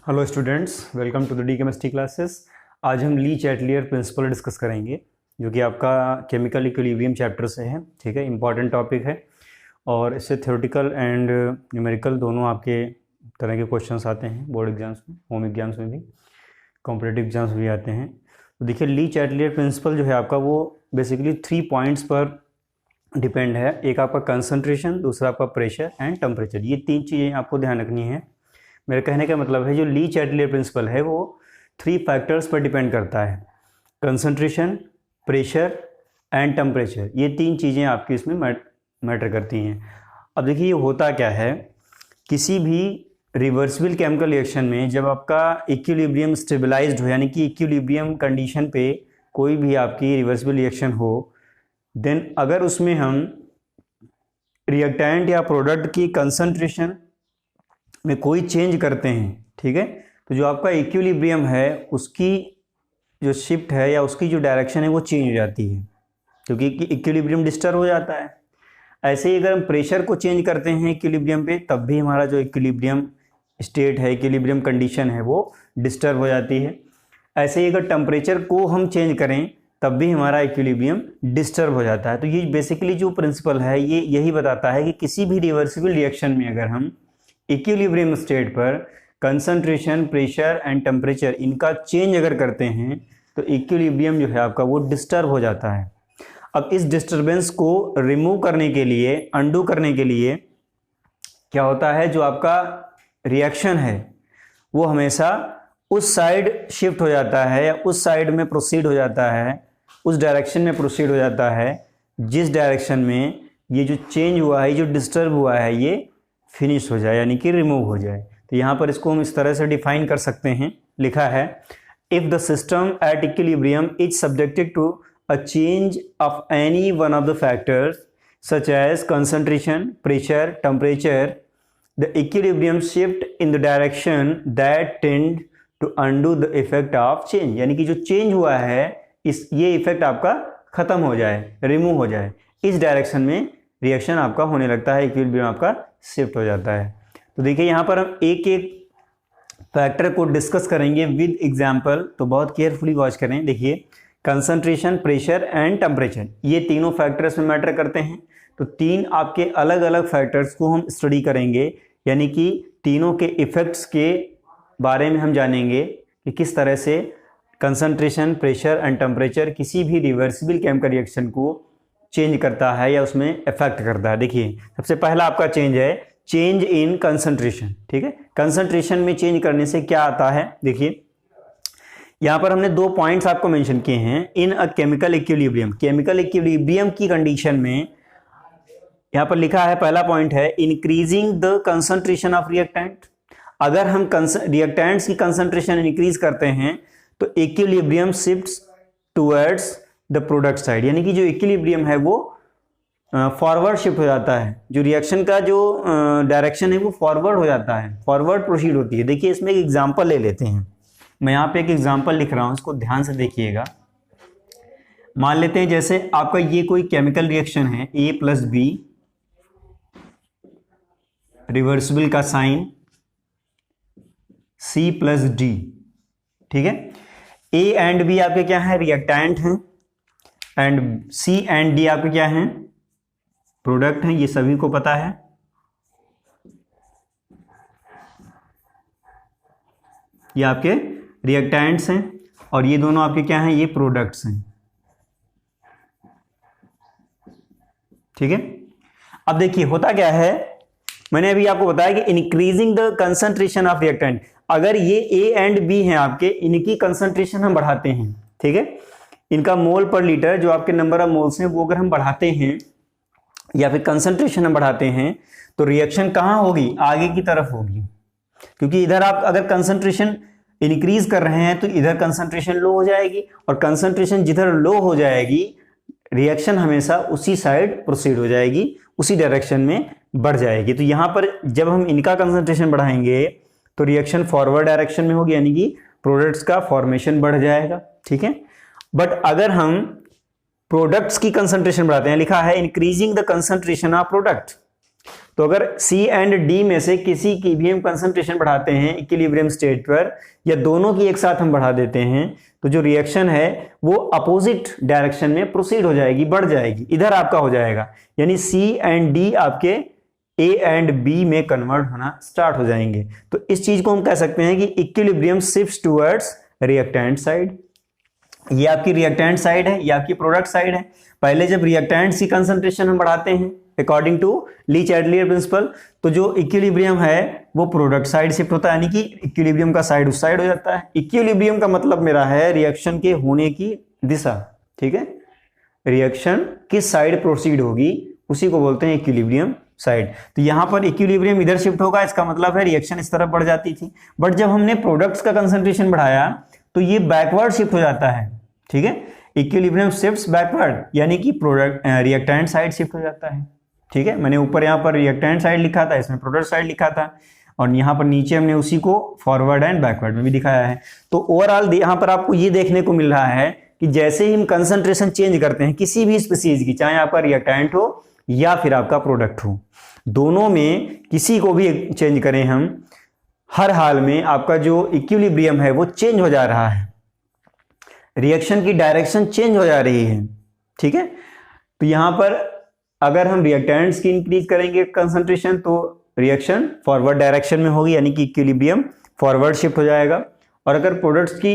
Hello students, welcome to the D chemistry classes. आज हम ली Chatelier principal discuss करेंगे, जो कि आपका केमिकल इक्विलिब्रियम चैप्टर से है। ठीक है, इंपॉर्टेंट टॉपिक है और इससे थ्योरेटिकल एंड न्यूमेरिकल दोनों आपके तरह के क्वेश्चंस आते हैं बोर्ड एग्जाम्स में, होम एग्जाम्स में भी, कॉम्पिटिटिव एग्जाम्स भी आते हैं। तो देखिए, ली चैटलियर प्रिंसिपल जो है आपका, वो बेसिकली 3 पॉइंट्स पर डिपेंड है। एक आपका कंसंट्रेशन, दूसरा आपका प्रेशर एंड टेम्परेचर। ये 3 चीज़ें आपको ध्यान रखनी है। मेरे कहने का मतलब है, जो ली चैटलियर प्रिंसिपल है वो 3 फैक्टर्स पर डिपेंड करता है। कंसंट्रेशन, प्रेशर एंड टेम्परेचर, ये 3 चीज़ें आपकी इसमें मैटर करती हैं। अब देखिए, ये होता क्या है, किसी भी रिवर्सिबल केमिकल रिएक्शन में जब आपका इक्विलिब्रियम स्टेबलाइज्ड हो, यानी कि इक्विलिब्रियम कंडीशन पे कोई भी आपकी रिवर्सिबल रिएक्शन हो, देन अगर उसमें हम रिएक्टेंट या प्रोडक्ट की कंसंट्रेशन में कोई चेंज करते हैं, ठीक है, तो जो आपका इक्विलिब्रियम है उसकी जो शिफ्ट है या उसकी जो डायरेक्शन है वो चेंज हो जाती है, क्योंकि इक्विलिब्रियम डिस्टर्ब हो जाता है। ऐसे ही अगर हम प्रेशर को चेंज करते हैं इक्विलिब्रियम पे, तब भी हमारा जो इक्विलिब्रियम स्टेट है, इक्विलिब्रियम कंडीशन है, वो डिस्टर्ब हो जाती है। ऐसे ही अगर टेम्परेचर को हम चेंज करें, तब भी हमारा इक्विलिब्रियम डिस्टर्ब हो जाता है। तो ये बेसिकली जो प्रिंसिपल है ये यही बताता है कि किसी भी रिवर्सिबल रिएक्शन में अगर हम इक्विलिब्रियम स्टेट पर कंसंट्रेशन, प्रेशर एंड टेम्परेचर इनका चेंज अगर करते हैं, तो इक्विलिब्रियम जो है आपका वो डिस्टर्ब हो जाता है। अब इस डिस्टर्बेंस को रिमूव करने के लिए, अंडू करने के लिए क्या होता है, जो आपका रिएक्शन है वो हमेशा उस साइड शिफ्ट हो जाता है या उस साइड में प्रोसीड हो जाता है, उस डायरेक्शन में प्रोसीड हो जाता है जिस डायरेक्शन में ये जो चेंज हुआ है, जो डिस्टर्ब हुआ है, ये फिनिश हो जाए, यानी कि रिमूव हो जाए। तो यहाँ पर इसको हम इस तरह से डिफाइन कर सकते हैं। लिखा है, if the system at equilibrium is subjected to a change of any one of the factors such as concentration, pressure, temperature, the equilibrium shift in the direction that tend to undo the effect of change, यानी कि जो change हुआ है ये effect आपका खत्म हो जाए, रिमूव हो जाए। इस डायरेक्शन में रिएक्शन आपका होने लगता है, इक्विलिब्रियम आपका शिफ्ट हो जाता है। तो देखिए, यहाँ पर हम एक एक फैक्टर को डिस्कस करेंगे विद एग्जांपल, तो बहुत केयरफुली वॉच करें। देखिए, कंसंट्रेशन, प्रेशर एंड टेम्परेचर, ये तीनों फैक्टर्स में मैटर करते हैं। तो 3 आपके अलग अलग फैक्टर्स को हम स्टडी करेंगे, यानी कि तीनों के इफेक्ट्स के बारे में हम जानेंगे कि किस तरह से कंसंट्रेशन, प्रेशर एंड टेम्परेचर किसी भी रिवर्सिबल केमिकल रिएक्शन को चेंज करता है या उसमें इफेक्ट करता है। देखिए, सबसे पहला आपका चेंज है चेंज इन कंसंट्रेशन। ठीक है, कंसंट्रेशन में चेंज करने से क्या आता है, देखिए यहां पर हमने 2 पॉइंट्स आपको मेंशन किए हैं। In a chemical equilibrium, chemical equilibrium की कंडीशन में यहां पर लिखा है, पहला पॉइंट है increasing the concentration of reactant. अगर हम रिएक्टेंट्स की कंसंट्रेशन इंक्रीज करते हैं तो equilibrium shifts towards the product side, यानी कि जो इक्विलिब्रियम है वो फॉरवर्ड शिफ्ट हो जाता है। जो रिएक्शन का जो डायरेक्शन है वो फॉरवर्ड हो जाता है, फॉरवर्ड प्रोसीड होती है। देखिए, इसमें एक एग्जांपल ले लेते हैं। मैं यहाँ पे एक एग्जांपल लिख रहा हूँ, इसको ध्यान से देखिएगा। मान लेते हैं जैसे आपका ये कोई केमिकल रिएक्शन है, A + B, रिवर्सिबल का साइन C + D। ठीक है, A एंड B आपके क्या है, रिएक्टेंट हैं, एंड C एंड D आपके क्या हैं, प्रोडक्ट हैं। ये सभी को पता है। ये आपके रिएक्टेंट्स हैं और ये दोनों आपके क्या हैं, ये प्रोडक्ट्स हैं। ठीक है, अब देखिए होता क्या है, मैंने अभी आपको बताया कि increasing the concentration of reactant. अगर ये A एंड B हैं आपके, इनकी कंसंट्रेशन हम बढ़ाते हैं, ठीक है, इनका मोल पर लीटर, जो आपके नंबर ऑफ मोल्स हैं, वो अगर हम बढ़ाते हैं या फिर कंसंट्रेशन हम बढ़ाते हैं, तो रिएक्शन कहाँ होगी, आगे की तरफ होगी। क्योंकि इधर आप अगर कंसंट्रेशन इंक्रीज कर रहे हैं तो इधर कंसंट्रेशन लो हो जाएगी, और कंसंट्रेशन जिधर लो हो जाएगी रिएक्शन हमेशा उसी साइड प्रोसीड हो जाएगी, उसी डायरेक्शन में बढ़ जाएगी। तो यहाँ पर जब हम इनका कंसंट्रेशन बढ़ाएंगे तो रिएक्शन फॉरवर्ड डायरेक्शन में होगी, यानी कि प्रोडक्ट्स का फॉर्मेशन बढ़ जाएगा। ठीक है, बट अगर हम प्रोडक्ट्स की कंसंट्रेशन बढ़ाते हैं, लिखा है increasing the concentration of product, तो अगर C एंड D में से किसी की भी हम कंसंट्रेशन बढ़ाते हैं इक्विलिब्रियम स्टेट पर, या दोनों की एक साथ हम बढ़ा देते हैं, तो जो रिएक्शन है वो अपोजिट डायरेक्शन में प्रोसीड हो जाएगी, बढ़ जाएगी, इधर आपका हो जाएगा, यानी C एंड D आपके A एंड B में कन्वर्ट होना स्टार्ट हो जाएंगे। तो इस चीज को हम कह सकते हैं कि equilibrium shifts towards reactant side. ये आपकी रिएक्टेंट साइड है, ये आपकी प्रोडक्ट साइड है। पहले जब रिएक्टेंट्स की कंसंट्रेशन हम बढ़ाते हैं अकॉर्डिंग टू ली चैडलियर प्रिंसिपल, तो जो इक्विलिब्रियम है वो प्रोडक्ट साइड शिफ्ट होता है, यानी कि इक्विलिब्रियम का साइड उस साइड हो जाता है। इक्विलिब्रियम का मतलब मेरा है रिएक्शन के होने की दिशा, ठीक है, रिएक्शन किस साइड प्रोसीड होगी उसी को बोलते हैं इक्विलिब्रियम साइड। तो यहां पर इक्विलिब्रियम इधर शिफ्ट होगा, इसका मतलब है रिएक्शन इस तरफ बढ़ जाती थी। बट जब हमने प्रोडक्ट्स का कंसंट्रेशन बढ़ाया तो ये बैकवर्ड शिफ्ट हो जाता है, ठीक है, इक्विलिब्रियम शिफ्ट्स बैकवर्ड, यानी कि प्रोडक्ट रिएक्टेंट साइड शिफ्ट हो जाता है, ठीक है। मैंने ऊपर यहाँ पर रिएक्टेंट साइड लिखा था, इसमें प्रोडक्ट साइड लिखा था, और यहाँ पर नीचे हमने उसी को फॉरवर्ड एंड बैकवर्ड में भी दिखाया है। तो ओवरऑल यहाँ पर आपको ये देखने को मिल रहा है कि जैसे ही हम कंसंट्रेशन चेंज करते हैं किसी भी स्पीसीज की, चाहे आपका रिएक्टेंट हो या फिर आपका प्रोडक्ट हो, दोनों में किसी को भी चेंज करें हम, हर हाल में आपका जो इक्विलिब्रियम है वो चेंज हो जा रहा है, रिएक्शन की डायरेक्शन चेंज हो जा रही है, ठीक है। तो यहां पर अगर हम रिएक्टेंट्स की इंक्रीज करेंगे कंसंट्रेशन तो रिएक्शन फॉरवर्ड डायरेक्शन में होगी, यानी कि इक्विलिब्रियम फॉरवर्ड शिफ्ट हो जाएगा। और अगर प्रोडक्ट्स की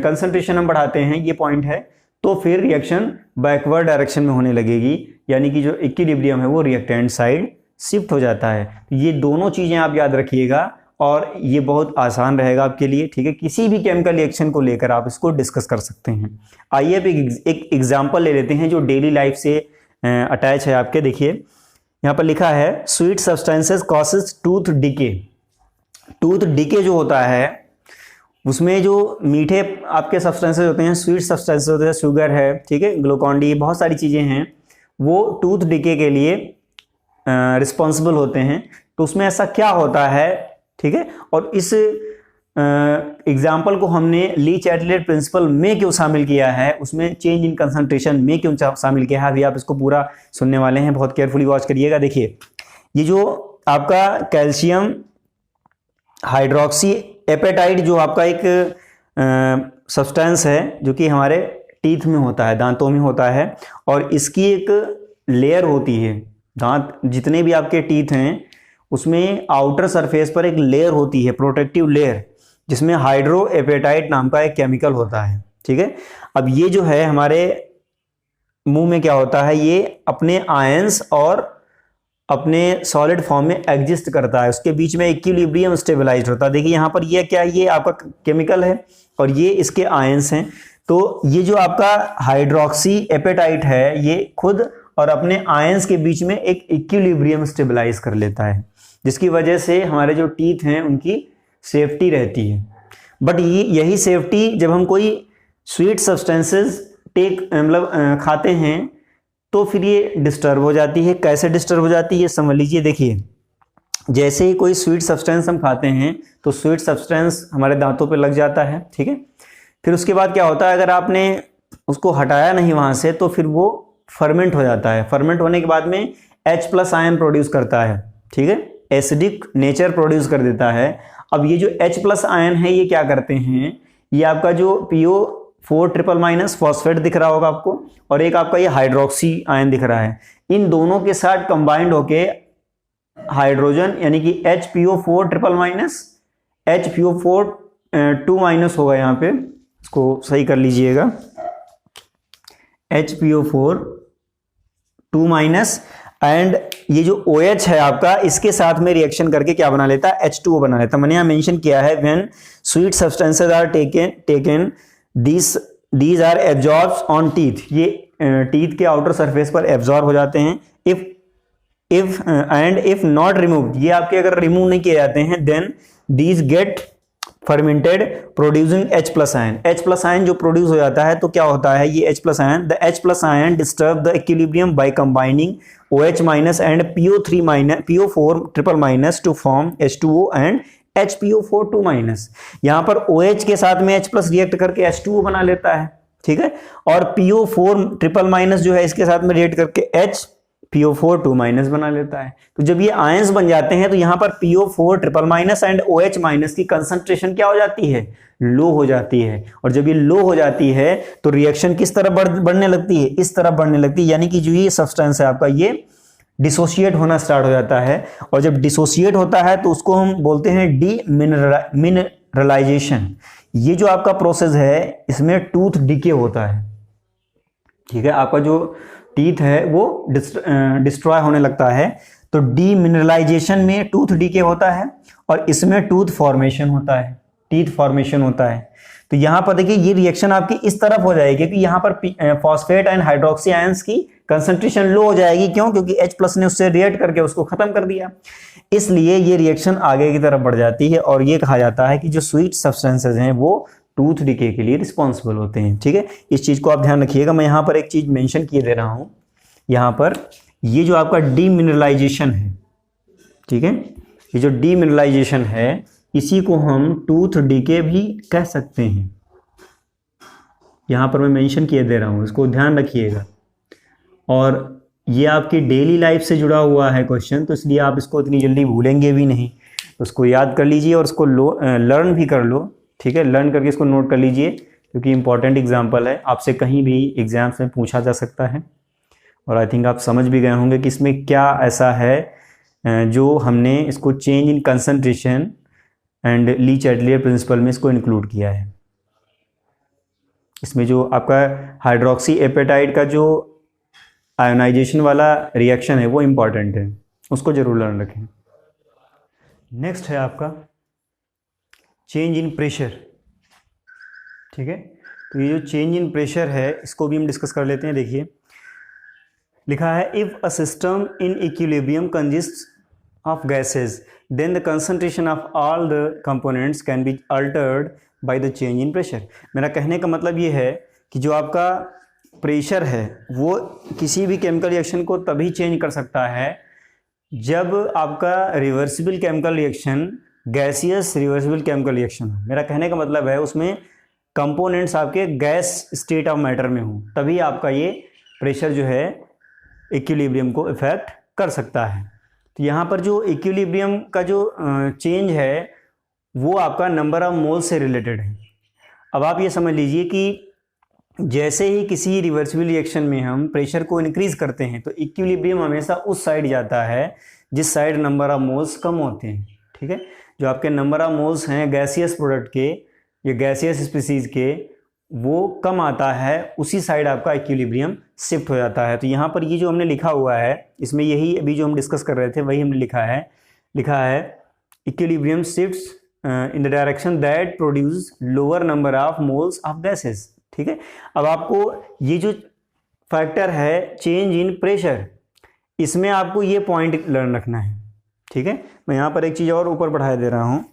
कंसंट्रेशन हम बढ़ाते हैं, ये पॉइंट है, तो फिर रिएक्शन बैकवर्ड डायरेक्शन में होने लगेगी, यानी कि जो इक्विलिब्रियम है वो रिएक्टेंट साइड शिफ्ट हो जाता है। ये दोनों चीजें आप याद रखिएगा और ये बहुत आसान रहेगा आपके लिए, ठीक है। किसी भी केमिकल रिएक्शन को लेकर आप इसको डिस्कस कर सकते हैं। आइए अब एक एग्जांपल ले लेते हैं जो डेली लाइफ से अटैच है आपके। देखिए यहाँ पर लिखा है sweet substances causes tooth decay. Tooth decay जो होता है उसमें जो मीठे आपके सब्सटेंसेस होते हैं, स्वीट सब्सटेंसेस होते हैं, शुगर है, ठीक है, ग्लूकोन डी, बहुत सारी चीज़ें हैं, वो टूथ डिके के लिए रिस्पॉन्सिबल होते हैं। तो उसमें ऐसा क्या होता है, ठीक है, और इस एग्जाम्पल को हमने ली चैडलियर प्रिंसिपल में क्यों शामिल किया है, उसमें चेंज इन कंसंट्रेशन में क्यों शामिल किया है, अभी आप इसको पूरा सुनने वाले हैं, बहुत केयरफुली वॉच करिएगा। देखिए ये जो आपका कैल्शियम हाइड्रोक्सी एपेटाइट जो आपका एक सब्सटेंस है जो कि हमारे टीथ में होता है, दांतों में होता है, और इसकी एक लेयर होती है, दांत जितने भी आपके टीथ हैं उसमें आउटर सरफेस पर एक लेयर होती है, प्रोटेक्टिव लेयर, जिसमें हाइड्रो एपेटाइट नाम का एक केमिकल होता है, ठीक है। अब ये जो है हमारे मुंह में क्या होता है, ये अपने आयंस और अपने सॉलिड फॉर्म में एग्जिस्ट करता है, उसके बीच में इक्विलिब्रियम स्टेबलाइज्ड होता है। देखिए यहाँ पर ये क्या है, ये आपका केमिकल है और ये इसके आयंस हैं। तो ये जो आपका हाइड्रोक्सी एपेटाइट है ये खुद और अपने आयंस के बीच में एक इक्विलिब्रियम स्टेबलाइज कर लेता है, जिसकी वजह से हमारे जो टीथ हैं उनकी सेफ्टी रहती है। बट यही सेफ्टी जब हम कोई स्वीट सब्सटेंसेस मतलब खाते हैं तो फिर ये डिस्टर्ब हो जाती है। कैसे डिस्टर्ब हो जाती है समझ लीजिए। देखिए जैसे ही कोई स्वीट सब्सटेंस हम खाते हैं तो स्वीट सब्सटेंस हमारे दांतों पे लग जाता है, ठीक है। फिर उसके बाद क्या होता है, अगर आपने उसको हटाया नहीं वहाँ से तो फिर वो फर्मेंट हो जाता है। फर्मेंट होने के बाद में H+ आयन प्रोड्यूस करता है, ठीक है, एसिडिक नेचर प्रोड्यूस कर देता है। अब ये जो H+ आयन है ये क्या करते हैं, ये आपका जो PO4 फॉस्फेट दिख रहा होगा आपको, और एक आपका ये हाइड्रोक्सी आयन दिख रहा है, इन दोनों के साथ कंबाइंड होके हाइड्रोजन यानी कि HPO4 HPO4 होगा, यहाँ पे इसको सही कर लीजिएगा, HPO4 एंड ये जो OH है आपका इसके साथ में रिएक्शन करके क्या बना लेता है, H2O बना लेता है। मैंने यहाँ मेंशन किया है when sweet substances are taken these are absorbed on teeth, ये टीथ के आउटर सरफेस पर एब्जॉर्ब हो जाते हैं। इफ नॉट रिमूव्ड, ये आपके अगर रिमूव नहीं किए जाते हैं, then these get fermented producing H+ ion. H+ ion जो प्रोड्यूस हो जाता है तो क्या होता है, ये H+ ion, the H+ ion disturb the equilibrium by combining OH- and PO4 to form H2O and HPO4 यहाँ पर OH के साथ में H+ रिएक्ट करके H2O बना लेता है, ठीक है, और PO4 जो है इसके साथ में रिएक्ट करके H PO4 2 माइनस बना लेता है। तो जब ये आयंस बन जाते हैं तो यहाँ पर PO4 triple minus and OH minus की कंसंट्रेशन क्या हो जाती है, लो हो जाती है। और जब ये लो हो जाती है तो रिएक्शन किस तरह बढ़ने लगती है, इस तरह बढ़ने लगती है, यानी कि जो ये सब्सटेंस है आपका ये डिसोशिएट होना स्टार्ट हो जाता है। और जब डिसोशिएट होता है तो उसको हम बोलते हैं डीमिनरलाइजेशन। ये जो आपका प्रोसेस है इसमें टूथ डिके होता है, ठीक है, आपका जो टीथ है वो डिस्ट्रॉय होने लगता है। तो डीमिनरलाइजेशन में टूथ डीके होता है और इसमें टूथ फॉर्मेशन होता है, टीथ फॉर्मेशन होता है। तो यहां पर देखिए ये रिएक्शन आपकी इस तरफ हो जाएगी कि यहां पर फॉस्फेट एंड हाइड्रोक्सी आयंस की कंसंट्रेशन लो हो जाएगी। क्यों? क्योंकि H+ ने उससे रिएक्ट करके उसको खत्म कर दिया, इसलिए ये रिएक्शन आगे की तरफ बढ़ जाती है। और ये कहा जाता है कि जो स्वीट सब्सटेंसेज हैं वो टूथ डिके के लिए रिस्पॉन्सिबल होते हैं, ठीक है। इस चीज को आप ध्यान रखिएगा। मैं यहाँ पर एक चीज मेंशन किए दे रहा हूं, यहाँ पर ये जो आपका डीमिनरलाइजेशन है, ठीक है, ये जो डीमिनरलाइजेशन है इसी को हम टूथ डिके भी कह सकते हैं। यहाँ पर मैं मेंशन किए दे रहा हूँ, इसको ध्यान रखिएगा। और ये आपकी डेली लाइफ से जुड़ा हुआ है क्वेश्चन, तो इसलिए आप इसको इतनी जल्दी भूलेंगे भी नहीं। तो उसको याद कर लीजिए और उसको लर्न भी कर लो, ठीक है। लर्न करके इसको नोट कर लीजिए क्योंकि इंपॉर्टेंट एग्जाम्पल है, आपसे कहीं भी एग्जाम्स में पूछा जा सकता है। और आई थिंक आप समझ भी गए होंगे कि इसमें क्या ऐसा है जो हमने इसको change in concentration and Lee Chatelier principal में इसको इंक्लूड किया है। इसमें जो आपका हाइड्रोक्सी एपेटाइट का जो आयोनाइजेशन वाला रिएक्शन है वो इंपॉर्टेंट है, उसको जरूर लर्न रखें। नेक्स्ट है आपका चेंज इन प्रेशर, ठीक है। तो ये जो चेंज इन प्रेशर है इसको भी हम डिस्कस कर लेते हैं। देखिए लिखा है if a system in equilibrium consists of gases then the concentration of all the components can be altered by the change in pressure. मेरा कहने का मतलब ये है कि जो आपका प्रेशर है वो किसी भी केमिकल रिएक्शन को तभी चेंज कर सकता है जब आपका reversible chemical reaction gaseous reversible chemical reaction हो। मेरा कहने का मतलब है उसमें कंपोनेंट्स आपके गैस स्टेट ऑफ मैटर में हो, तभी आपका ये प्रेशर जो है इक्विलिब्रियम को इफेक्ट कर सकता है। तो यहाँ पर जो इक्विलिब्रियम का जो चेंज है वो आपका नंबर ऑफ मोल्स से रिलेटेड है। अब आप ये समझ लीजिए कि जैसे ही किसी रिवर्सिबल रिएक्शन में हम प्रेशर को इंक्रीज करते हैं तो इक्विलिब्रियम हमेशा उस साइड जाता है जिस साइड नंबर ऑफ मोल्स कम होते हैं, ठीक है। जो आपके नंबर ऑफ मोल्स हैं गैसियस प्रोडक्ट के या गैसियस स्पीसीज के वो कम आता है, उसी साइड आपका इक्विलिब्रियम शिफ्ट हो जाता है। तो यहाँ पर ये जो हमने लिखा हुआ है इसमें यही अभी जो हम डिस्कस कर रहे थे वही हमने लिखा है equilibrium shifts in the direction that produce lower number of moles of gases, ठीक है। अब आपको ये जो फैक्टर है चेंज इन प्रेशर, इसमें आपको ये पॉइंट लर्न रखना है, ठीक है। मैं यहाँ पर एक चीज़ और ऊपर बढ़ा दे रहा हूँ।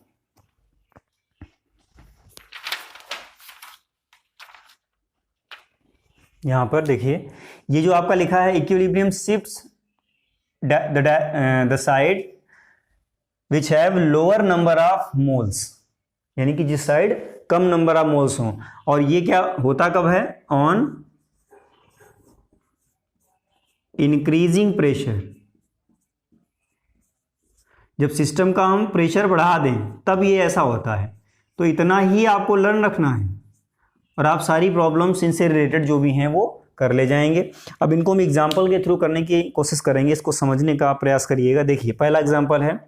यहाँ पर देखिए ये जो आपका लिखा है equilibrium shifts the side which have lower number of moles, यानी कि जिस side come number of moles हों। और ये क्या होता कब है? On increasing pressure. जब सिस्टम का हम प्रेशर बढ़ा दें तब ये ऐसा होता है। तो इतना ही आपको लर्न रखना है और आप सारी प्रॉब्लम्स इनसे रिलेटेड जो भी हैं वो कर ले जाएंगे। अब इनको हम एग्जाम्पल के थ्रू करने की कोशिश करेंगे, इसको समझने का प्रयास करिएगा। देखिए पहला एग्जाम्पल है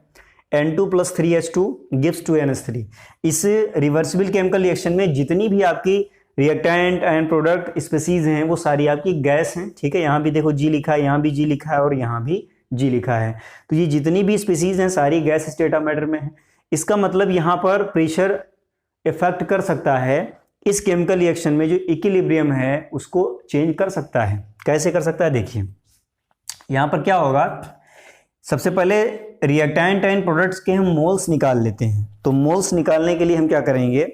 N2 + 3H2 gives 2NH3। इस रिवर्सिबल केमिकल रिएक्शन में जितनी भी आपकी रिएक्टेंट एंड प्रोडक्ट स्पीसीज हैं वो सारी आपकी गैस हैं, ठीक है। यहाँ भी देखो G लिखा है, यहाँ भी G लिखा है और यहाँ भी G लिखा है। तो ये जितनी भी स्पीसीज हैं सारी गैस स्टेट ऑफ मैटर में है। इसका मतलब यहाँ पर प्रेशर इफेक्ट कर सकता है, इस केमिकल रिएक्शन में जो इक्विलिब्रियम है उसको चेंज कर सकता है। कैसे कर सकता है? देखिए यहाँ पर क्या होगा, सबसे पहले रिएक्टेंट एंड प्रोडक्ट्स के हम मोल्स निकाल लेते हैं। तो मोल्स निकालने के लिए हम क्या करेंगे,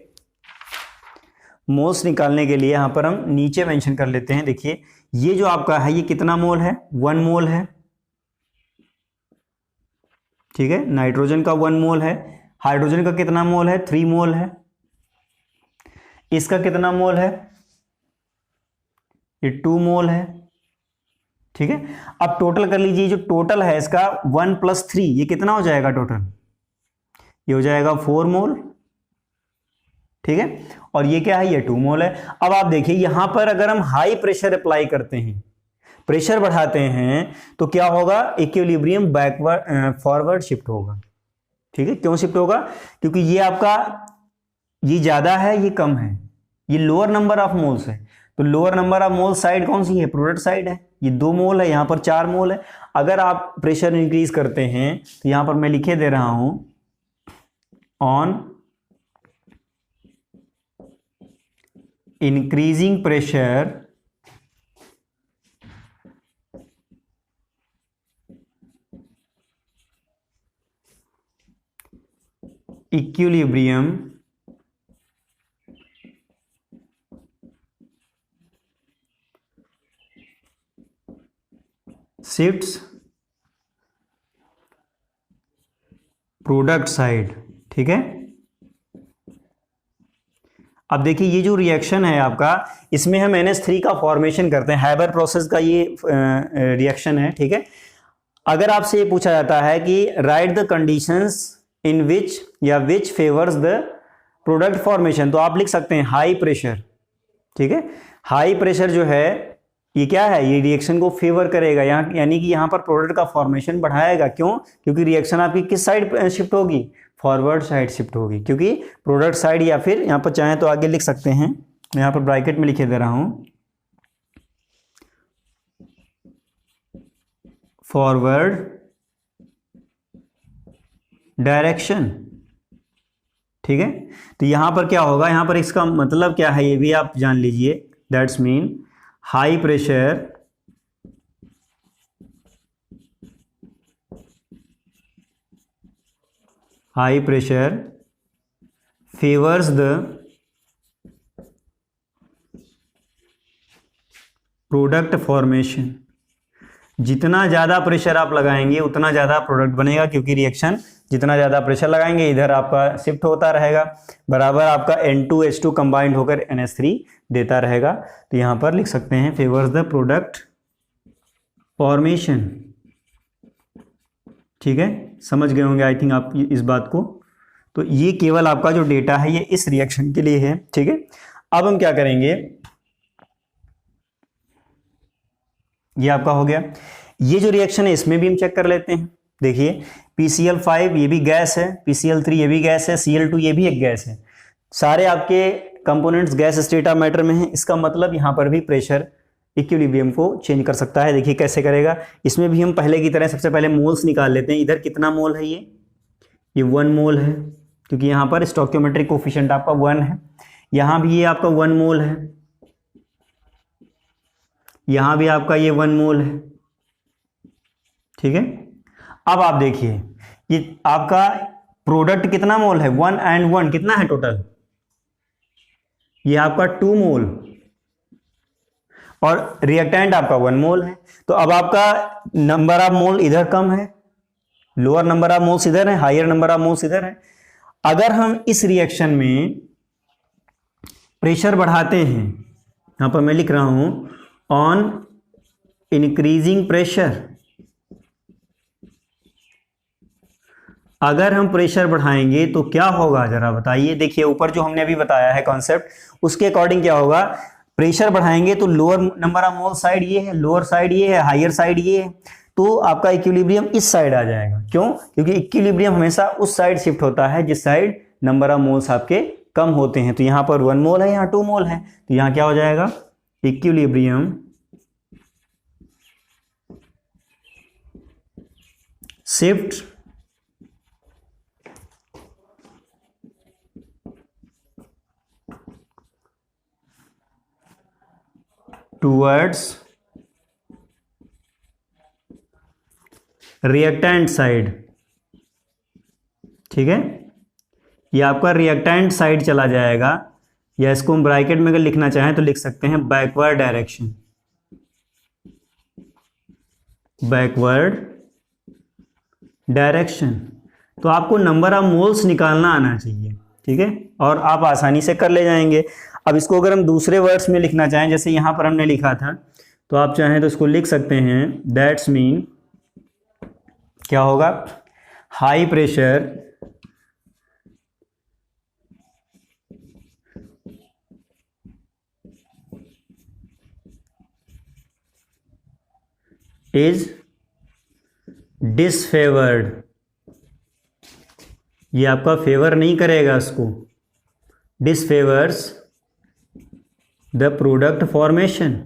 मोल्स निकालने के लिए यहाँ पर हम नीचे मेंशन कर लेते हैं। देखिए ये जो आपका है ये कितना मोल है? 1 मोल है, ठीक है। नाइट्रोजन का 1 मोल है, हाइड्रोजन का कितना मोल है? 3 मोल है। इसका कितना मोल है? ये 2 मोल है, ठीक है। अब टोटल कर लीजिए, जो टोटल है इसका 1 + 3, ये कितना हो जाएगा टोटल? ये हो जाएगा 4 मोल, ठीक है। और ये क्या है? ये 2 मोल है। अब आप देखिए यहां पर अगर हम हाई प्रेशर अप्लाई करते हैं, प्रेशर बढ़ाते हैं, तो क्या होगा? इक्विलिब्रियम बैकवर्ड फॉरवर्ड शिफ्ट होगा, ठीक है। क्यों शिफ्ट होगा? क्योंकि ये आपका, ये ज्यादा है, ये कम है, ये लोअर नंबर ऑफ मोल्स है। तो lower number of mole side कौन सी है? प्रोडक्ट साइड है। ये 2 मोल है, यहां पर 4 मोल है। अगर आप प्रेशर इंक्रीज करते हैं तो यहां पर मैं लिखे दे रहा हूं, on increasing pressure equilibrium shifts product side, ठीक है। अब देखिए ये जो रिएक्शन है आपका, इसमें हम NH3 का फॉर्मेशन करते हैं, हैबर प्रोसेस का ये रिएक्शन है, ठीक है। अगर आपसे ये पूछा जाता है कि राइट द कंडीशंस इन विच या which favours the product formation, तो आप लिख सकते हैं हाई प्रेशर, ठीक है। हाई प्रेशर जो है ये क्या है? ये रिएक्शन को फेवर करेगा, यहाँ यानी कि यहाँ पर प्रोडक्ट का फॉर्मेशन बढ़ाएगा। क्यों? क्योंकि रिएक्शन आपकी किस साइड शिफ्ट होगी? फॉरवर्ड साइड शिफ्ट होगी, क्योंकि प्रोडक्ट साइड, या फिर यहाँ पर चाहें तो आगे लिख सकते हैं, मैं यहाँ पर ब्रैकेट में लिखे दे रहा हूं, फॉरवर्ड डायरेक्शन, ठीक है। तो यहां पर क्या होगा? यहां पर इसका मतलब क्या है ये भी आप जान लीजिए। That's mean high pressure favours the product formation. जितना ज़्यादा प्रेशर आप लगाएंगे उतना ज़्यादा प्रोडक्ट बनेगा, क्योंकि रिएक्शन जितना ज़्यादा प्रेशर लगाएंगे इधर आपका शिफ्ट होता रहेगा, बराबर आपका N2H2 कंबाइंड होकर NH3 देता रहेगा। तो यहाँ पर लिख सकते हैं फेवर्स द प्रोडक्ट फॉर्मेशन, ठीक है। समझ गए होंगे आई थिंक आप इस बात को। तो ये केवल आपका जो डेटा है ये इस रिएक्शन के लिए है, ठीक है। अब हम क्या करेंगे, ये आपका हो गया। ये जो रिएक्शन है इसमें भी हम चेक कर लेते हैं। देखिए PCl5 ये भी गैस है, PCl3 ये भी गैस है, Cl2 ये भी एक गैस है। सारे आपके components gas state of matter में है। इसका मतलब यहाँ पर भी प्रेशर इक्विलिब्रियम को चेंज कर सकता है। देखिए कैसे करेगा। इसमें भी हम पहले की तरह सबसे पहले मोल्स निकाल लेते हैं। इधर कितना मोल है? ये 1 मोल है, क्योंकि यहाँ पर स्टोइकियोमेट्रिक कोफिशिएंट आपका 1 है। यहाँ भी ये आपका 1 मोल है, यहाँ भी आपका ये 1 मोल है, ठीक है। अब आप देखिए ये आपका प्रोडक्ट कितना मोल है? 1 and 1 कितना है टोटल? ये आपका 2 मोल, और रिएक्टेंट आपका 1 मोल है। तो अब आपका नंबर ऑफ मोल इधर कम है, लोअर नंबर ऑफ मोल्स इधर है, हायर नंबर ऑफ मोल्स इधर है। अगर हम इस रिएक्शन में प्रेशर बढ़ाते हैं, यहां पर मैं लिख रहा हूं ऑन इंक्रीजिंग प्रेशर, अगर हम प्रेशर बढ़ाएंगे तो क्या होगा जरा बताइए। देखिए ऊपर जो हमने अभी बताया है कॉन्सेप्ट, उसके अकॉर्डिंग क्या होगा? प्रेशर बढ़ाएंगे तो lower number of mole side ये है, लोअर साइड ये है, हायर साइड ये है, तो आपका इक्विलिब्रियम इस साइड आ जाएगा। क्यों? क्योंकि इक्विलिब्रियम हमेशा उस साइड शिफ्ट होता है जिस साइड नंबर ऑफ मोल्स आपके कम होते हैं। तो यहां पर 1 मोल है, यहाँ 2 मोल है, तो यहां क्या हो जाएगा? Equilibrium shift towards reactant side, ठीक है। ये आपका रिएक्टेंट साइड चला जाएगा, या इसको हम ब्रैकेट में अगर लिखना चाहें तो लिख सकते हैं बैकवर्ड डायरेक्शन, बैकवर्ड डायरेक्शन। तो आपको नंबर ऑफ मोल्स निकालना आना चाहिए, ठीक है, और आप आसानी से कर ले जाएंगे। अब इसको अगर हम दूसरे वर्ड्स में लिखना चाहें, जैसे यहां पर हमने लिखा था तो आप चाहें तो इसको लिख सकते हैं, दैट्स मीन क्या होगा, हाई प्रेशर इज डिसफेवर्ड, ये आपका फेवर नहीं करेगा इसको, डिसफेवर्स द प्रोडक्ट फॉर्मेशन।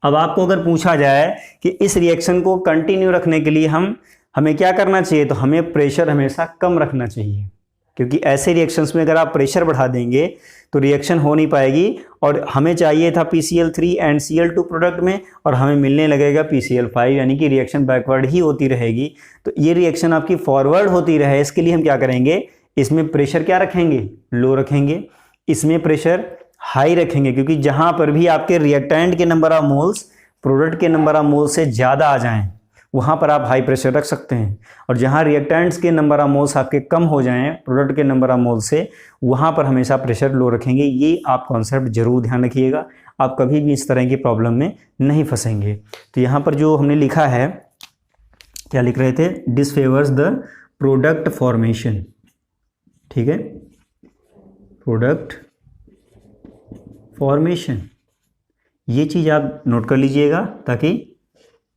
अब आपको अगर पूछा जाए कि इस रिएक्शन को कंटिन्यू रखने के लिए हमें क्या करना चाहिए, तो हमें प्रेशर हमेशा कम रखना चाहिए, क्योंकि ऐसे रिएक्शंस में अगर आप प्रेशर बढ़ा देंगे तो रिएक्शन हो नहीं पाएगी। और हमें चाहिए था PCl3 एंड Cl2 प्रोडक्ट में, और हमें मिलने लगेगा PCl5, यानी कि रिएक्शन बैकवर्ड ही होती रहेगी। तो ये रिएक्शन आपकी फॉरवर्ड होती रहे, इसके लिए हम क्या करेंगे, इसमें प्रेशर क्या रखेंगे, लो रखेंगे, इसमें प्रेशर हाई रखेंगे, क्योंकि जहां पर भी आपके रिएक्टेंट के नंबर ऑफ मोल्स प्रोडक्ट के नंबर ऑफ मोल्स से ज़्यादा आ जाएं, वहां पर आप हाई प्रेशर रख सकते हैं। और जहां रिएक्टेंट्स के नंबर ऑफ मोल्स आपके कम हो जाएं प्रोडक्ट के नंबर ऑफ मोल्स से, वहां पर हमेशा प्रेशर लो रखेंगे। ये आप कॉन्सेप्ट जरूर ध्यान रखिएगा, आप कभी भी इस तरह की प्रॉब्लम में नहीं फंसेंगे। तो यहाँ पर जो हमने लिखा है, क्या लिख रहे थे, डिसफेवर्स द प्रोडक्ट फॉर्मेशन, ठीक है, प्रोडक्ट फॉर्मेशन, ये चीज़ आप नोट कर लीजिएगा, ताकि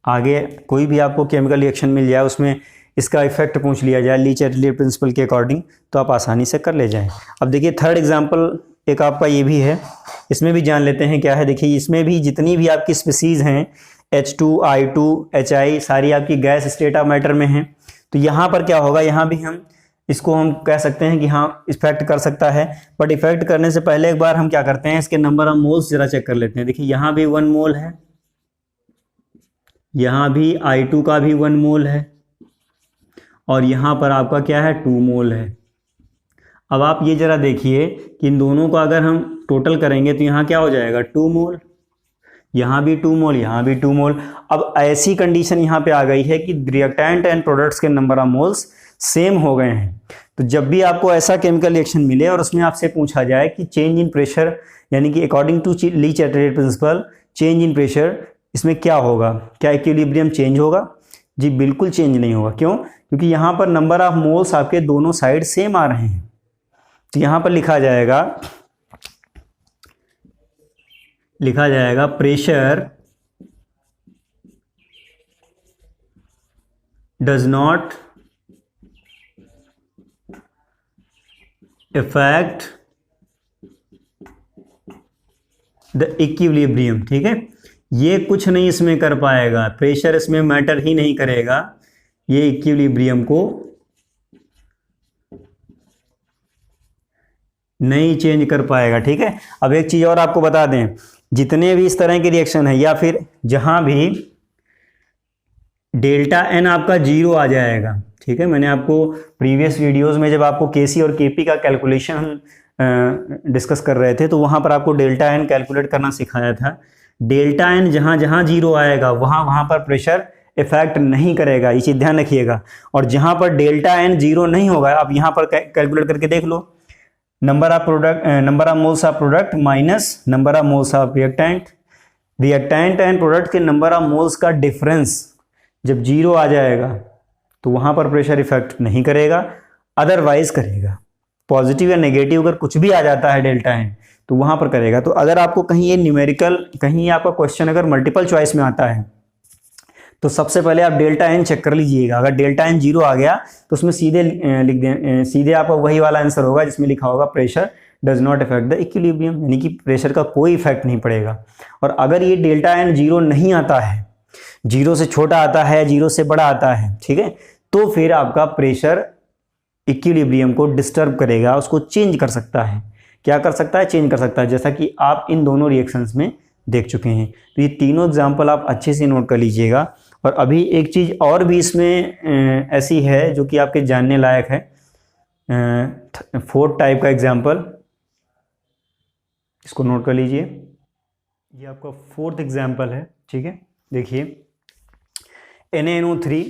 आगे कोई भी आपको केमिकल रिएक्शन मिल जाए उसमें इसका इफेक्ट पूछ लिया जाए ली-चैटरली प्रिंसिपल के अकॉर्डिंग, तो आप आसानी से कर ले जाएं। अब देखिए थर्ड एग्जांपल एक आपका ये भी है, इसमें भी जान लेते हैं क्या है। देखिए इसमें भी जितनी भी आपकी स्पीसीज़ हैं H2, I2, HI, सारी आपकी गैस स्टेट ऑफ मैटर में हैं। तो यहाँ पर क्या होगा, यहाँ भी इसको हम कह सकते हैं कि हाँ इफेक्ट कर सकता है, बट इफेक्ट करने से पहले एक बार हम क्या करते हैं, इसके नंबर ऑफ मोल्स जरा चेक कर लेते हैं। देखिए यहाँ भी 1 मोल है, यहाँ भी I2 का भी 1 मोल है, और यहाँ पर आपका क्या है, 2 मोल है। अब आप ये जरा देखिए कि इन दोनों को अगर हम टोटल करेंगे तो यहाँ क्या हो जाएगा, 2 मोल, यहाँ भी 2 मोल, यहाँ भी 2 मोल। अब ऐसी कंडीशन यहाँ पे आ गई है कि रिएक्टेंट एंड प्रोडक्ट्स के नंबर ऑफ मोल्स सेम हो गए हैं। तो जब भी आपको ऐसा केमिकल रिएक्शन मिले और उसमें आपसे पूछा जाए कि चेंज इन प्रेशर, यानी कि according to Le Chatelier principle change in pressure, इसमें क्या होगा, क्या इक्विलिब्रियम चेंज होगा? जी बिल्कुल चेंज नहीं होगा। क्यों? क्योंकि यहाँ पर नंबर ऑफ मोल्स आपके दोनों साइड सेम आ रहे हैं। तो यहाँ पर लिखा जाएगा pressure does not affect the equilibrium. ठीक है, ये कुछ नहीं इसमें कर पाएगा, प्रेशर इसमें मैटर ही नहीं करेगा, ये इक्विलिब्रियम को नहीं चेंज कर पाएगा। ठीक है, अब एक चीज और आपको बता दें, जितने भी इस तरह के रिएक्शन है या फिर जहां भी डेल्टा एन आपका 0 आ जाएगा, ठीक है, मैंने आपको प्रीवियस वीडियोस में जब आपको केसी और केपी का कैलकुलेशन डिस्कस कर रहे थे तो वहां पर आपको डेल्टा एन कैलकुलेट करना सिखाया था। डेल्टा एन जहां जहां 0 आएगा वहां पर प्रेशर इफेक्ट नहीं करेगा, ये चीज ध्यान रखिएगा। और जहां पर डेल्टा एन 0 नहीं होगा, आप यहां पर कैलकुलेट करके देख लो, number of moles of product minus number of moles of reactant and product के नंबर ऑफ मोल्स का डिफरेंस जब 0 आ जाएगा तो वहां पर प्रेशर इफेक्ट नहीं करेगा, अदरवाइज करेगा। पॉजिटिव या नेगेटिव अगर कुछ भी आ जाता है डेल्टा एन तो वहां पर करेगा। तो अगर आपको कहीं ये न्यूमेरिकल, कहीं आपका क्वेश्चन अगर मल्टीपल चॉइस में आता है तो सबसे पहले आप डेल्टा एन चेक कर लीजिएगा। अगर डेल्टा एन 0 आ गया तो उसमें सीधे लिख दें, सीधे आपका वही वाला आंसर होगा जिसमें लिखा होगा pressure does not effect the equilibrium, यानी कि प्रेशर का कोई इफेक्ट नहीं पड़ेगा। और अगर ये डेल्टा एन 0 नहीं आता है, 0 से छोटा आता है, 0 से बड़ा आता है, ठीक है, तो फिर आपका प्रेशर इक्विलिब्रियम को डिस्टर्ब करेगा, उसको चेंज कर सकता है। क्या कर सकता है? चेंज कर सकता है, जैसा कि आप इन दोनों रिएक्शंस में देख चुके हैं। तो ये तीनों एग्जांपल आप अच्छे से नोट कर लीजिएगा। और अभी एक चीज़ और भी इसमें ऐसी है जो कि आपके जानने लायक है, 4th टाइप का एग्जाम्पल, इसको नोट कर लीजिए। ये आपका 4th एग्जाम्पल है, ठीक है। देखिए NaNO3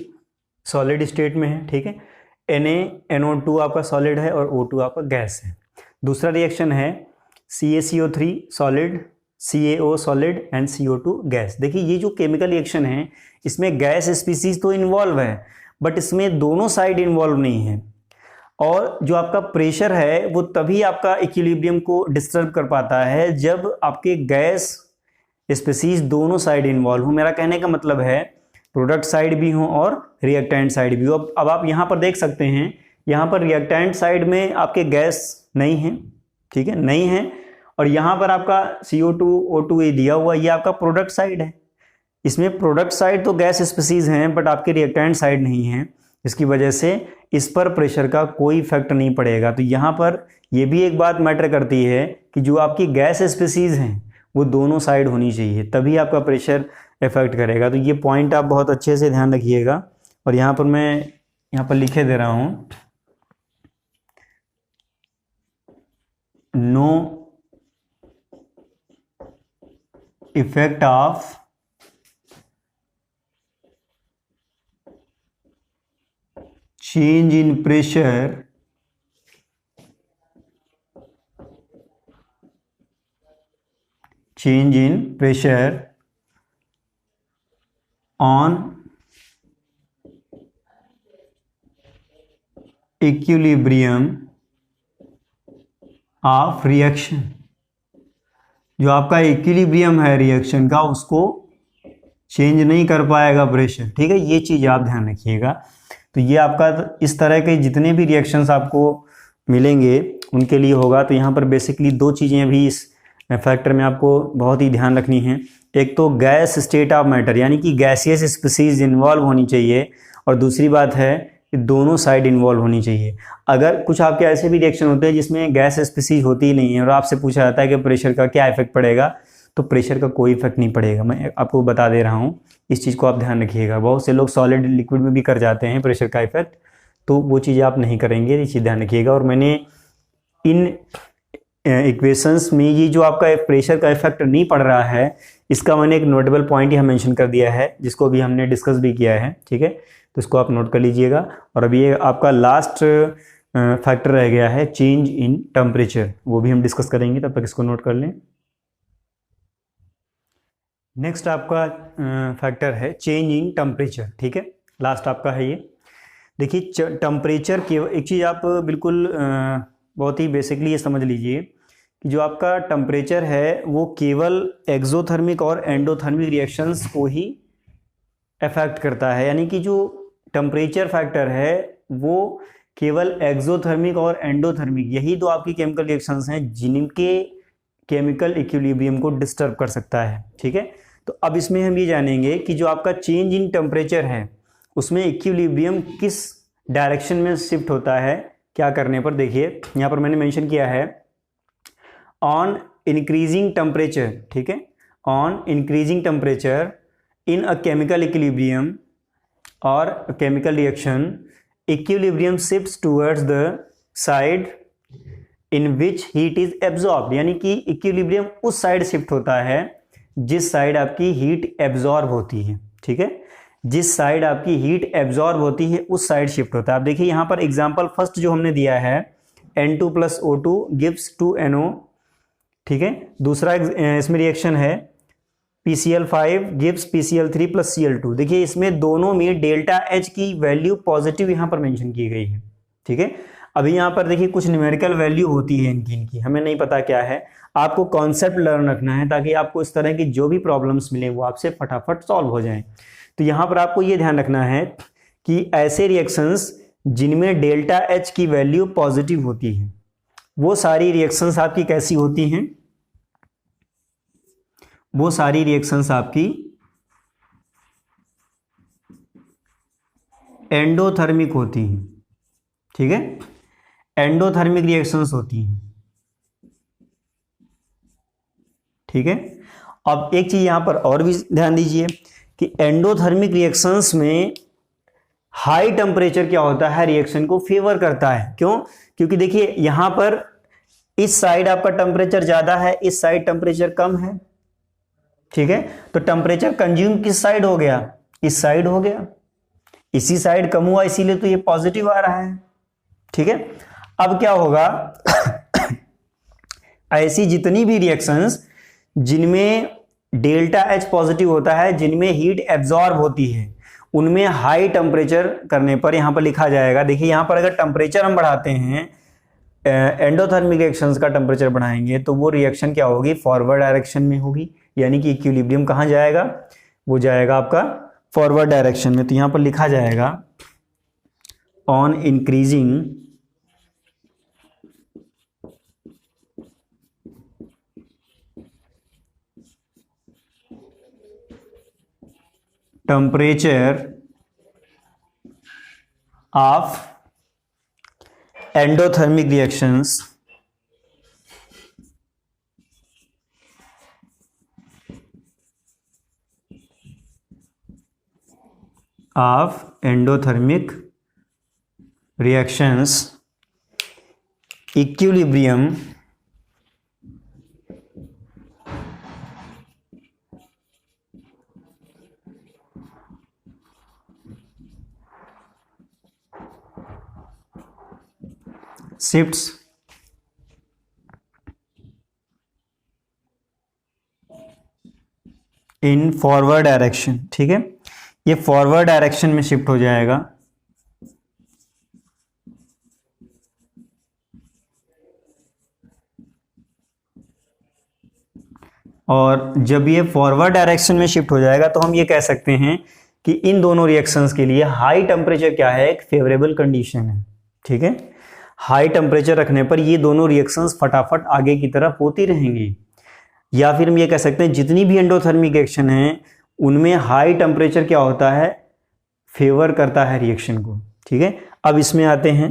सॉलिड स्टेट में है, ठीक है, NaNO2 आपका सॉलिड है और O2 आपका गैस है। दूसरा रिएक्शन है CaCO3 solid CaO solid and CO2 gas. देखिए ये जो केमिकल रिएक्शन है इसमें गैस स्पीसीज तो इन्वॉल्व है बट इसमें दोनों साइड इन्वॉल्व नहीं है, और जो आपका प्रेशर है वो तभी आपका इक्विलिब्रियम को डिस्टर्ब कर पाता है जब आपके गैस स्पीसीज दोनों साइड इन्वॉल्व हो। मेरा कहने का मतलब है प्रोडक्ट साइड भी हो और रिएक्टेंट साइड भी हो। अब आप यहाँ पर देख सकते हैं, यहाँ पर रिएक्टेंट साइड में आपके गैस नहीं है, ठीक है, नहीं है, और यहाँ पर आपका CO2 O2 ये दिया हुआ, ये आपका प्रोडक्ट साइड है। इसमें प्रोडक्ट साइड तो गैस स्पीसीज हैं बट आपके रिएक्टेंट साइड नहीं है, इसकी वजह से इस पर प्रेशर का कोई इफेक्ट नहीं पड़ेगा। तो यहाँ पर ये भी एक बात मैटर करती है कि जो आपकी गैस स्पीसीज हैं वो दोनों साइड होनी चाहिए, तभी आपका प्रेशर इफेक्ट करेगा। तो ये पॉइंट आप बहुत अच्छे से ध्यान रखिएगा। और यहाँ पर मैं यहाँ पर लिखे दे रहा हूँ, no effect of change in pressure on equilibrium of reaction। जो आपका इक्विलिब्रियम है रिएक्शन का उसको चेंज नहीं कर पाएगा प्रेशर, ठीक है, ये चीज़ आप ध्यान रखिएगा। तो ये आपका इस तरह के जितने भी रिएक्शंस आपको मिलेंगे उनके लिए होगा। तो यहाँ पर बेसिकली दो चीज़ें भी इस फैक्टर में आपको बहुत ही ध्यान रखनी है। एक तो गैस स्टेट ऑफ मैटर यानी कि गैसियस स्पीसीज इन्वॉल्व होनी चाहिए, और दूसरी बात है कि दोनों साइड इन्वॉल्व होनी चाहिए। अगर कुछ आपके ऐसे भी रिएक्शन होते हैं जिसमें गैस स्पीसीज होती ही नहीं है और आपसे पूछा जाता है कि प्रेशर का क्या इफेक्ट पड़ेगा, तो प्रेशर का कोई इफेक्ट नहीं पड़ेगा। मैं आपको बता दे रहा हूँ, इस चीज़ को आप ध्यान रखिएगा। बहुत से लोग सॉलिड लिक्विड में भी कर जाते हैं प्रेशर का इफेक्ट, तो वो चीज़ आप नहीं करेंगे, ये चीज़ ध्यान रखिएगा। और मैंने इन इक्वेशंस में ये जो आपका प्रेशर का इफेक्ट नहीं पड़ रहा है इसका मैंने एक नोटेबल पॉइंट यहाँ मेंशन कर दिया है, जिसको भी हमने डिस्कस भी किया है, ठीक है, तो इसको आप नोट कर लीजिएगा। और अभी ये आपका लास्ट फैक्टर रह गया है चेंज इन टेम्परेचर, वो भी हम डिस्कस करेंगे, तब तक इसको नोट कर लें। नेक्स्ट आपका फैक्टर है चेंज इन टेम्परेचर, ठीक है, लास्ट आपका है ये। देखिए टेम्परेचर की एक चीज़ आप बिल्कुल बहुत ही बेसिकली ये समझ लीजिए कि जो आपका टेम्परेचर है वो केवल एक्सोथर्मिक और एंडोथर्मिक रिएक्शंस को ही अफेक्ट करता है, यानी कि जो टेम्परेचर फैक्टर है वो केवल एक्सोथर्मिक और एंडोथर्मिक, यही दो आपकी केमिकल रिएक्शंस हैं जिनके केमिकल इक्विलिब्रियम को डिस्टर्ब कर सकता है, ठीक है। तो अब इसमें हम ये जानेंगे कि जो आपका चेंज इन टेम्परेचर है उसमें इक्विलिब्रियम किस डायरेक्शन में शिफ्ट होता है, क्या करने पर। देखिए यहाँ पर मैंने मेंशन किया है ऑन इंक्रीजिंग टेम्परेचर, ठीक है, on increasing temperature in a chemical equilibrium और chemical reaction equilibrium shifts towards the side in which heat is absorb, यानी कि इक्विलिब्रियम उस साइड शिफ्ट होता है जिस साइड आपकी हीट एब्जॉर्ब होती है, ठीक है, जिस साइड आपकी हीट एब्जॉर्ब होती है उस साइड शिफ्ट होता है। आप देखिए यहाँ पर एग्जांपल फर्स्ट जो हमने दिया है N2 + O2 गिव्स 2NO, ठीक है। दूसरा इसमें रिएक्शन है PCl5 गिव्स PCl3 + Cl2। देखिए इसमें दोनों में डेल्टा H की वैल्यू पॉजिटिव यहाँ पर मेंशन की गई है, ठीक है। अभी यहाँ पर देखिए कुछ न्यूमेरिकल वैल्यू होती है इनकी हमें नहीं पता क्या है, आपको कॉन्सेप्ट लर्न रखना है ताकि आपको इस तरह की जो भी प्रॉब्लम्स मिले वो आपसे फटाफट सॉल्व हो जाएं। तो यहाँ पर आपको ये ध्यान रखना है कि ऐसे रिएक्शंस जिनमें डेल्टा H की वैल्यू पॉजिटिव होती है वो सारी रिएक्शंस आपकी कैसी होती हैं, वो सारी रिएक्शंस आपकी एंडोथर्मिक होती हैं, ठीक है, एंडोथर्मिक रिएक्शंस होती हैं, ठीक है। अब एक चीज यहां पर और भी ध्यान दीजिए कि एंडोथर्मिक रिएक्शंस में हाई टेम्परेचर क्या होता है, रिएक्शन को फेवर करता है। क्यों? क्योंकि देखिए यहां पर इस साइड आपका टेम्परेचर ज्यादा है, इस साइड टेम्परेचर कम है, ठीक है। तो टेम्परेचर कंज्यूम किस साइड हो गया, इस साइड हो गया, इसी साइड कम हुआ इसीलिए तो ये पॉजिटिव आ रहा है, ठीक है। अब क्या होगा ऐसी जितनी भी रिएक्शंस जिनमें डेल्टा एच पॉजिटिव होता है, जिनमें हीट एब्जॉर्ब होती है, उनमें हाई टेम्परेचर करने पर यहाँ पर लिखा जाएगा। देखिए यहाँ पर अगर टेम्परेचर हम बढ़ाते हैं, एंडोथर्मिक रिएक्शंस का टेम्परेचर बढ़ाएंगे तो वो रिएक्शन क्या होगी, फॉरवर्ड डायरेक्शन में होगी, यानी कि इक्विलिब्रियम कहाँ जाएगा, वो जाएगा आपका फॉरवर्ड डायरेक्शन में। तो यहाँ पर लिखा जाएगा on increasing temperature of endothermic reactions of endothermic reactions equilibrium shifts in forward direction. ठीक है, ये फॉरवर्ड डायरेक्शन में शिफ्ट हो जाएगा। और जब ये फॉरवर्ड डायरेक्शन में शिफ्ट हो जाएगा तो हम ये कह सकते हैं कि इन दोनों रिएक्शंस के लिए हाई टेम्परेचर क्या है, एक फेवरेबल कंडीशन है। ठीक है, हाई टेम्परेचर रखने पर ये दोनों रिएक्शंस फटाफट आगे की तरफ होती रहेंगी। या फिर हम ये कह सकते हैं जितनी भी एंडोथर्मिक रिएक्शन है उनमें हाई टेम्परेचर क्या होता है, फेवर करता है रिएक्शन को। ठीक है, अब इसमें आते हैं।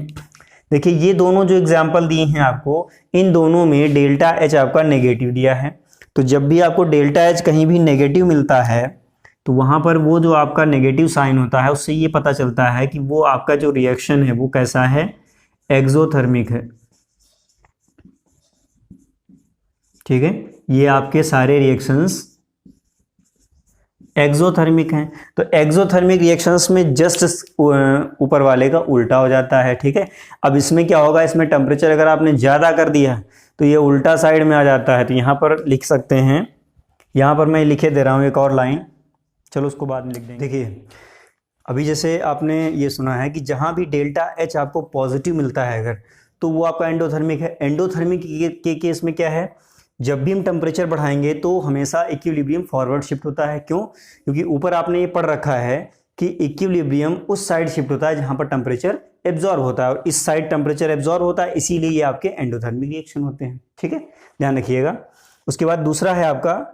देखिए ये दोनों जो एग्जाम्पल दिए हैं आपको, इन दोनों में डेल्टा एच आपका नेगेटिव दिया है। तो जब भी आपको डेल्टा एच कहीं भी नेगेटिव मिलता है तो वहाँ पर वो जो आपका नेगेटिव साइन होता है उससे ये पता चलता है कि वो आपका जो रिएक्शन है वो कैसा है, एक्सोथर्मिक है। ठीक है, ये आपके सारे रिएक्शंस एक्सोथर्मिक हैं। तो एक्सोथर्मिक रिएक्शंस में जस्ट ऊपर वाले का उल्टा हो जाता है। ठीक है, अब इसमें क्या होगा, इसमें टेम्परेचर अगर आपने ज़्यादा कर दिया तो ये उल्टा साइड में आ जाता है। तो यहाँ पर लिख सकते हैं, यहाँ पर मैं लिखे दे रहा हूँ एक और लाइन, चलो उसको बाद में लिख देंगे। देखिए अभी जैसे आपने ये सुना है कि जहाँ भी डेल्टा एच आपको पॉजिटिव मिलता है अगर, तो वो आपका एंडोथर्मिक है। एंडोथर्मिक के केस में क्या है, जब भी हम टेम्परेचर बढ़ाएंगे तो हमेशा इक्विलिब्रियम फॉरवर्ड शिफ्ट होता है। क्यों, क्योंकि ऊपर आपने ये पढ़ रखा है कि इक्विलिब्रियम उस साइड शिफ्ट होता है जहाँ पर टेम्परेचर एब्जॉर्ब होता है, और इस साइड टेम्परेचर एब्जॉर्ब होता है, इसीलिए ये आपके एंडोथर्मिक रिएक्शन होते हैं। ठीक है, ध्यान रखिएगा। उसके बाद दूसरा है आपका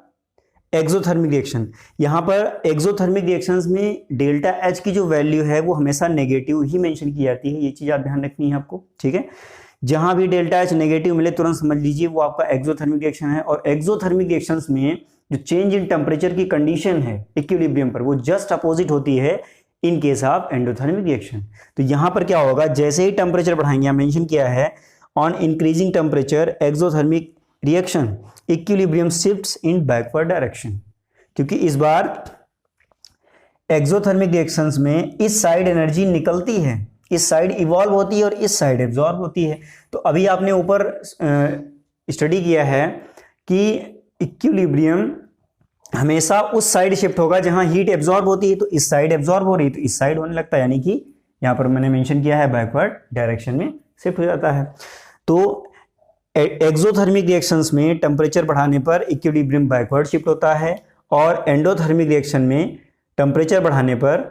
एक्सोथर्मिक रिएक्शन। यहाँ पर एक्सोथर्मिक रिएक्शंस में डेल्टा एच की जो वैल्यू है वो हमेशा नेगेटिव ही मेंशन की जाती है। ये चीज़ आप ध्यान रखनी है आपको। ठीक है, जहाँ भी डेल्टा एच नेगेटिव मिले तुरंत समझ लीजिए वो आपका एक्सोथर्मिक रिएक्शन है। और एक्सोथर्मिक रिएक्शंस में जो चेंज इन टेम्परेचर की कंडीशन है इक्विलिब्रियम पर, वो जस्ट अपोजिट होती है in case of endothermic reaction. तो यहाँ पर क्या होगा, जैसे ही टेम्परेचर बढ़ाएंगे, यहाँ मेंशन किया है on increasing temperature exothermic reaction equilibrium shifts in backward direction. क्योंकि इस बार एक्सोथर्मिक रिएक्शंस में इस साइड एनर्जी निकलती है, इस साइड इवॉल्व होती है और इस साइड एब्जॉर्ब होती है। तो अभी आपने ऊपर स्टडी किया है कि इक्विलिब्रियम हमेशा उस साइड शिफ्ट होगा जहां हीट एब्जॉर्ब होती है। तो इस साइड एब्जॉर्ब हो रही है तो इस साइड होने लगता है, यानी कि यहाँ पर मैंने मेंशन किया है बैकवर्ड डायरेक्शन में शिफ्ट हो जाता है। तो एक्सोथर्मिक रिएक्शंस में टेम्परेचर बढ़ाने पर इक्विलिब्रियम बैकवर्ड शिफ्ट होता है, और एंडोथर्मिक रिएक्शन में टेम्परेचर बढ़ाने पर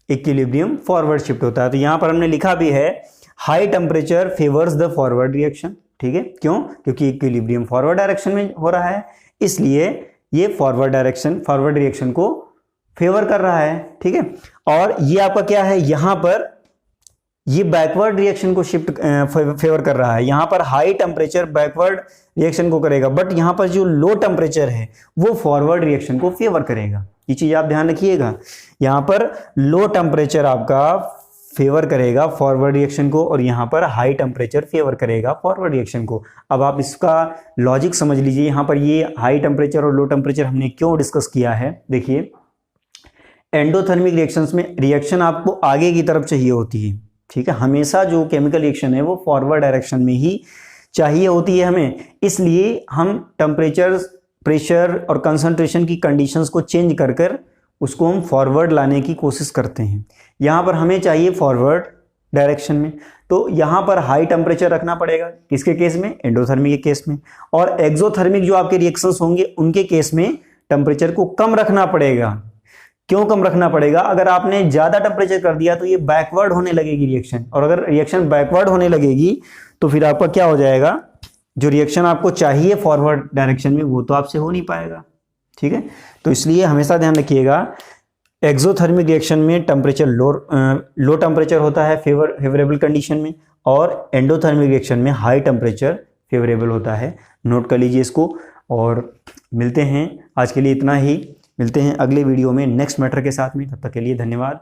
इक्विलिब्रियम फॉरवर्ड शिफ्ट होता है। तो यहाँ पर हमने लिखा भी है high temperature favours the forward reaction. ठीक है, क्यों, क्योंकि इक्विलिब्रियम फॉरवर्ड डायरेक्शन में हो रहा है, इसलिए ये फॉरवर्ड रिएक्शन को फेवर कर रहा है। ठीक है, और ये आपका क्या है, यहाँ पर ये बैकवर्ड रिएक्शन को शिफ्ट फेवर कर रहा है। यहाँ पर हाई टेम्परेचर बैकवर्ड रिएक्शन को करेगा, बट यहाँ पर जो लो टेम्परेचर है वो फॉरवर्ड रिएक्शन को फेवर करेगा। ये चीज आप ध्यान रखिएगा, यहाँ पर लो टेम्परेचर आपका फेवर करेगा फॉरवर्ड रिएक्शन को, और यहाँ पर हाई टेम्परेचर फेवर करेगा फॉरवर्ड रिएक्शन को। अब आप इसका लॉजिक समझ लीजिए। यहाँ पर ये हाई टेम्परेचर और लो टेम्परेचर हमने क्यों डिस्कस किया है। देखिए एंडोथर्मिक रिएक्शंस में रिएक्शन आपको आगे की तरफ चाहिए होती है। ठीक है, हमेशा जो केमिकल रिएक्शन है वो फॉरवर्ड डायरेक्शन में ही चाहिए होती है हमें, इसलिए हम टेम्परेचर प्रेशर और कंसंट्रेशन की कंडीशंस को चेंज कर कर उसको हम फॉरवर्ड लाने की कोशिश करते हैं। यहाँ पर हमें चाहिए फॉरवर्ड डायरेक्शन में, तो यहाँ पर हाई टेम्परेचर रखना पड़ेगा, किसके केस में, एंडोथर्मिक के केस में। और एक्सोथर्मिक जो आपके रिएक्शंस होंगे उनके केस में टेम्परेचर को कम रखना पड़ेगा। क्यों कम रखना पड़ेगा? अगर आपने ज़्यादा टेम्परेचर कर दिया तो ये बैकवर्ड होने लगेगी रिएक्शन, और अगर रिएक्शन बैकवर्ड होने लगेगी तो फिर आपका क्या हो जाएगा, जो रिएक्शन आपको चाहिए फॉरवर्ड डायरेक्शन में वो तो आपसे हो नहीं पाएगा। ठीक है, तो इसलिए हमेशा ध्यान रखिएगा, एक्सोथर्मिक रिएक्शन में टेम्परेचर लो टेम्परेचर होता है फेवरेबल कंडीशन में, और एंडोथर्मिक रिएक्शन में हाई टेम्परेचर फेवरेबल होता है। नोट कर लीजिए इसको, और मिलते हैं, आज के लिए इतना ही, मिलते हैं अगले वीडियो में नेक्स्ट मैटर के साथ में। तब तक के लिए धन्यवाद।